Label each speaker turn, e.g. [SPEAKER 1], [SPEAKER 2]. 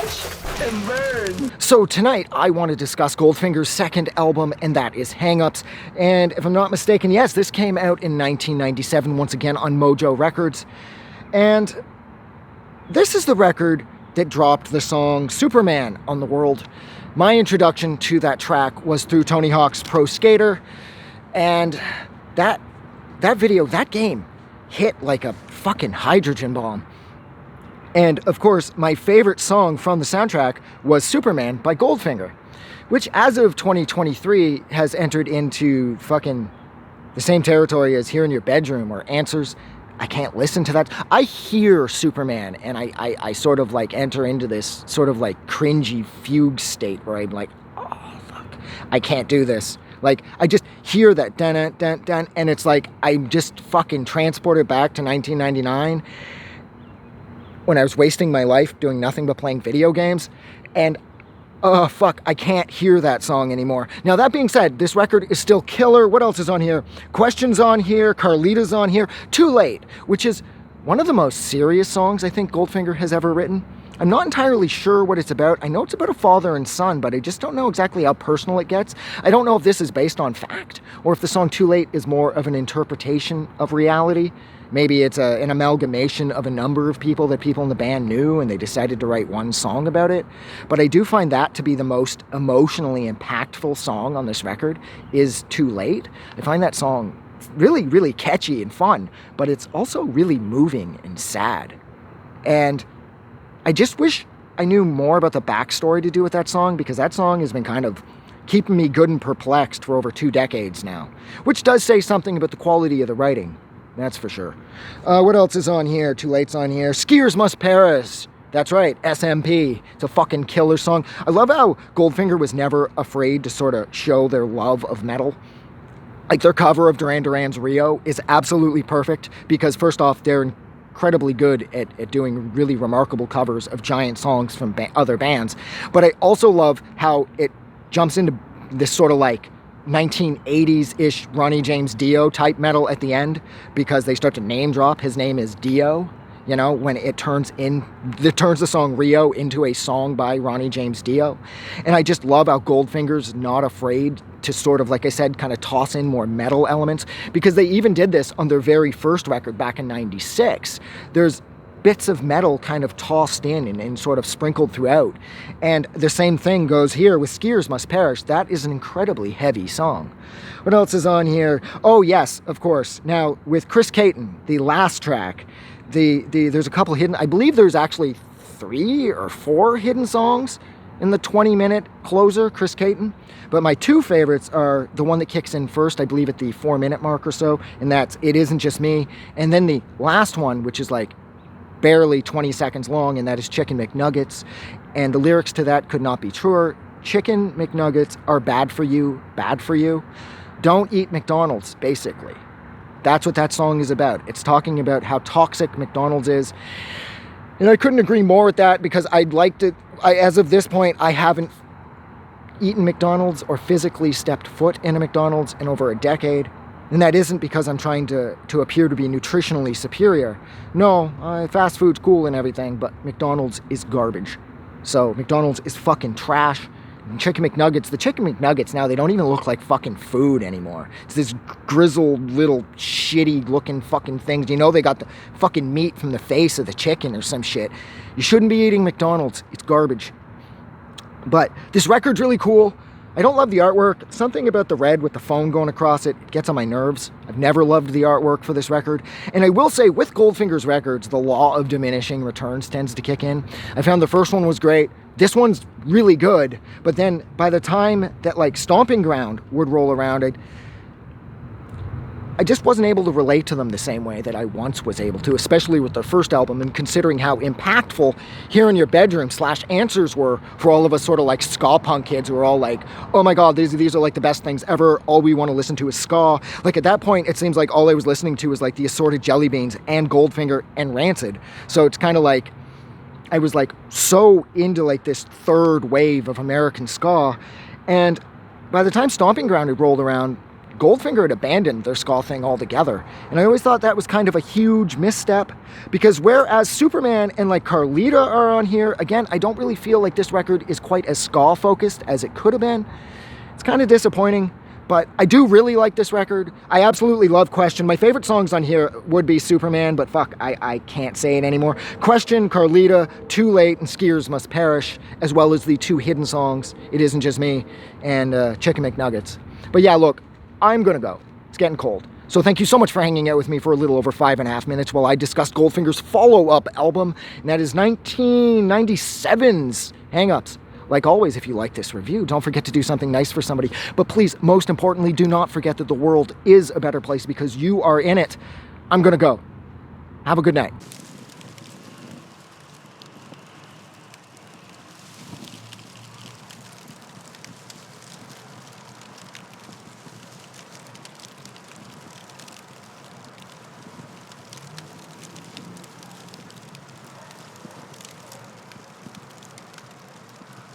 [SPEAKER 1] Watch and learn.
[SPEAKER 2] So tonight I want to discuss Goldfinger's second album, and that is Hang-Ups. And if I'm not mistaken, yes, this came out in 1997, once again on Mojo Records. And this is the record that dropped the song Superman on the world. My introduction to that track was through Tony Hawk's Pro Skater, and that video, that game, hit like a fucking hydrogen bomb. And of course, my favorite song from the soundtrack was Superman by Goldfinger, which as of 2023 has entered into fucking the same territory as Here in Your Bedroom or Answers. I can't listen to that. I hear Superman and I sort of like enter into this sort of like cringy fugue state where I'm like, oh, fuck, I can't do this. Like, I just hear that dun dun dun, and it's like I'm just fucking transported back to 1999 when I was wasting my life doing nothing but playing video games, and oh fuck, I can't hear that song anymore. Now that being said, this record is still killer. What else is on here? Question's on here, Carlita's on here, Too Late, which is one of the most serious songs I think Goldfinger has ever written. I'm not entirely sure what it's about. I know it's about a father and son, but I just don't know exactly how personal it gets. I don't know if this is based on fact, or if the song Too Late is more of an interpretation of reality. Maybe it's an amalgamation of a number of people that people in the band knew and they decided to write one song about it. But I do find that to be the most emotionally impactful song on this record is Too Late. I find that song really, really catchy and fun, but it's also really moving and sad. And I just wish I knew more about the backstory to do with that song, because that song has been kind of keeping me good and perplexed for over 2 decades now, which does say something about the quality of the writing. That's for sure. What else is on here? Too Late's on here. Skiers Must Perish. That's right, SMP. It's a fucking killer song. I love how Goldfinger was never afraid to sort of show their love of metal. Like their cover of Duran Duran's Rio is absolutely perfect because first off, they're incredibly good at doing really remarkable covers of giant songs from other bands. But I also love how it jumps into this sort of like 1980s-ish Ronnie James Dio type metal at the end because they start to name drop. His name is Dio, you know, when it turns the song Rio into a song by Ronnie James Dio. And I just love how Goldfinger's not afraid to sort of, like I said, kind of toss in more metal elements, because they even did this on their very first record back in 96. There's bits of metal kind of tossed in and sort of sprinkled throughout. And the same thing goes here with Skiers Must Perish. That is an incredibly heavy song. What else is on here? Oh yes, of course. Now with Chris Caton, the last track, there's a couple hidden, I believe there's actually 3 or 4 hidden songs in the 20-minute closer, Chris Caton. But my 2 favorites are the one that kicks in first, I believe at the 4-minute mark or so, and that's It Isn't Just Me. And then the last one, which is like barely 20 seconds long, and that is Chicken McNuggets. And the lyrics to that could not be truer. Chicken McNuggets are bad for you, bad for you. Don't eat McDonald's, basically. That's what that song is about. It's talking about how toxic McDonald's is. And I couldn't agree more with that, because as of this point, I haven't eaten McDonald's or physically stepped foot in a McDonald's in over a decade. And that isn't because I'm trying to appear to be nutritionally superior. No, fast food's cool and everything, but McDonald's is garbage. So McDonald's is fucking trash. And the Chicken McNuggets now, they don't even look like fucking food anymore. It's this grizzled little shitty looking fucking things. You know they got the fucking meat from the face of the chicken or some shit. You shouldn't be eating McDonald's. It's garbage. But this record's really cool. I don't love the artwork. Something about the red with the phone going across it gets on my nerves. I've never loved the artwork for this record. And I will say, with Goldfinger's records, the law of diminishing returns tends to kick in. I found the first one was great. This one's really good. But then by the time that like Stomping Ground would roll around, I just wasn't able to relate to them the same way that I once was able to, especially with their first album, and considering how impactful Here in Your Bedroom / Answers were for all of us sort of like ska punk kids who are all like, oh my god, these are like the best things ever, all we want to listen to is ska. Like at that point, it seems like all I was listening to was like the Assorted Jelly Beans and Goldfinger and Rancid. So it's kind of like, I was like so into like this third wave of American ska, and by the time Stomping Ground had rolled around, Goldfinger had abandoned their ska thing altogether. And I always thought that was kind of a huge misstep, because whereas Superman and like Carlita are on here, again, I don't really feel like this record is quite as ska focused as it could have been. It's kind of disappointing, but I do really like this record. I absolutely love Question. My favorite songs on here would be Superman, but fuck, I can't say it anymore. Question, Carlita, Too Late, and Skiers Must Perish, as well as the 2 hidden songs, It Isn't Just Me and Chicken McNuggets. But yeah, look, I'm gonna go. It's getting cold. So thank you so much for hanging out with me for a little over 5.5 minutes while I discussed Goldfinger's follow-up album, and that is 1997's Hang-Ups. Like always, if you like this review, don't forget to do something nice for somebody. But please, most importantly, do not forget that the world is a better place because you are in it. I'm gonna go. Have a good night.